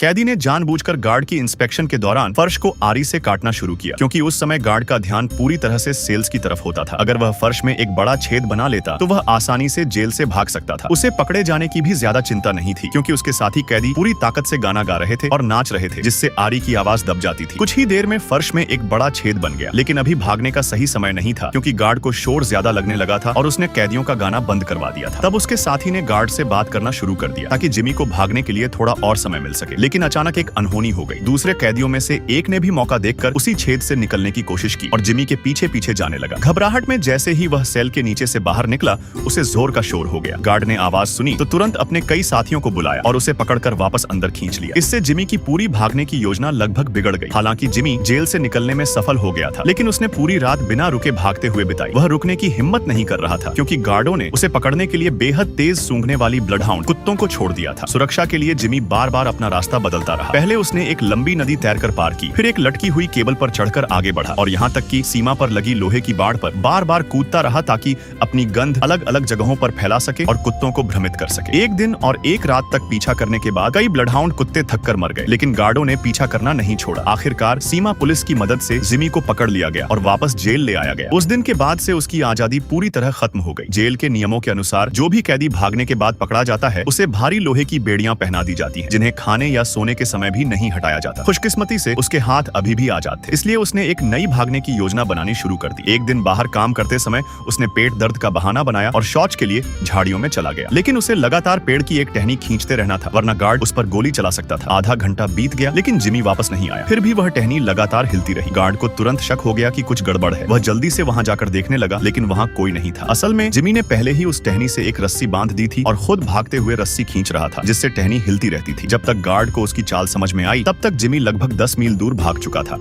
कैदी ने जानबूझकर गार्ड की इंस्पेक्शन के दौरान फर्श को आरी से काटना शुरू किया, क्योंकि उस समय गार्ड का ध्यान पूरी तरह से सेल्स की तरफ होता था। अगर वह फर्श में एक बड़ा छेद बना लेता तो वह आसानी से जेल से भाग सकता था। उसे पकड़े जाने की भी ज्यादा चिंता नहीं थी, क्योंकि उसके साथी कैदी पूरी ताकत से गाना गा रहे थे और नाच रहे थे, जिससे आरी की आवाज दब जाती थी। कुछ ही देर में फर्श में एक बड़ा छेद बन गया, लेकिन अभी भागने का सही समय नहीं था, क्योंकि गार्ड को शोर ज्यादा लगने लगा था और उसने कैदियों का गाना बंद करवा दिया था। तब उसके साथी ने गार्ड से बात करना शुरू कर दिया ताकि जिमी को भागने के लिए थोड़ा और समय मिल सके, लेकिन अचानक एक अनहोनी हो गई। दूसरे कैदियों में से एक ने भी मौका देखकर उसी छेद से निकलने की कोशिश की और जिमी के पीछे पीछे जाने लगा। घबराहट में जैसे ही वह सेल के नीचे से बाहर निकला, उसे जोर का शोर हो गया। गार्ड ने आवाज सुनी तो तुरंत अपने कई साथियों को बुलाया और उसे पकड़कर वापस अंदर खींच लिया। इससे जिमी की पूरी भागने की योजना लगभग बिगड़ गई। हालांकि जिमी जेल से निकलने में सफल हो गया था, लेकिन उसने पूरी रात बिना रुके भागते हुए बिताई। वह रुकने की हिम्मत नहीं कर रहा था, क्योंकि गार्डों ने उसे पकड़ने के लिए बेहद तेज सूंघने वाली ब्लडहाउंड कुत्तों को छोड़ दिया था। सुरक्षा के लिए जिमी बार बार अपना रास्ता बदलता रहा। पहले उसने एक लंबी नदी तैरकर पार की, फिर एक लटकी हुई केबल पर चढ़कर आगे बढ़ा और यहाँ तक कि सीमा पर लगी लोहे की बाड़ पर बार बार कूदता रहा ताकि अपनी गंध अलग अलग जगहों पर फैला सके और कुत्तों को भ्रमित कर सके। एक दिन और एक रात तक पीछा करने के बाद कई ब्लडहाउंड कुत्ते थककर मर गए, लेकिन गार्डों ने पीछा करना नहीं छोड़ा। आखिरकार सीमा पुलिस की मदद से जिमी को पकड़ लिया गया और वापस जेल ले आया गया। उस दिन के बाद से उसकी आजादी पूरी तरह खत्म हो गई। जेल के नियमों के अनुसार जो भी कैदी भागने के बाद पकड़ा जाता है, उसे भारी लोहे की बेड़ियां पहना दी जाती हैं, जिन्हें खाने या सोने के समय भी नहीं हटाया जाता। खुशकिस्मती से उसके हाथ अभी भी आजाद थे, इसलिए उसने एक नई भागने की योजना बनानी शुरू कर दी। एक दिन बाहर काम करते समय उसने पेट दर्द का बहाना बनाया और शौच के लिए झाड़ियों में चला गया, लेकिन उसे लगातार पेड़ की एक टहनी खींचते रहना था, वरना गार्ड उस पर गोली चला सकता था। आधा घंटा बीत गया, लेकिन जिमी वापस नहीं आया। फिर भी वह टहनी लगातार हिलती रही। गार्ड को तुरंत शक हो गया कि कुछ गड़बड़ है। वह जल्दी से वहां जाकर देखने लगा, लेकिन वहां कोई नहीं था। असल में जिमी ने पहले ही उस टहनी से एक रस्सी बांध दी थी और खुद भागते हुए रस्सी खींच रहा था, जिससे टहनी हिलती रहती थी। जब तक गार्ड को उसकी चाल समझ में आई, तब तक जिमी लगभग 10 मील दूर भाग चुका था।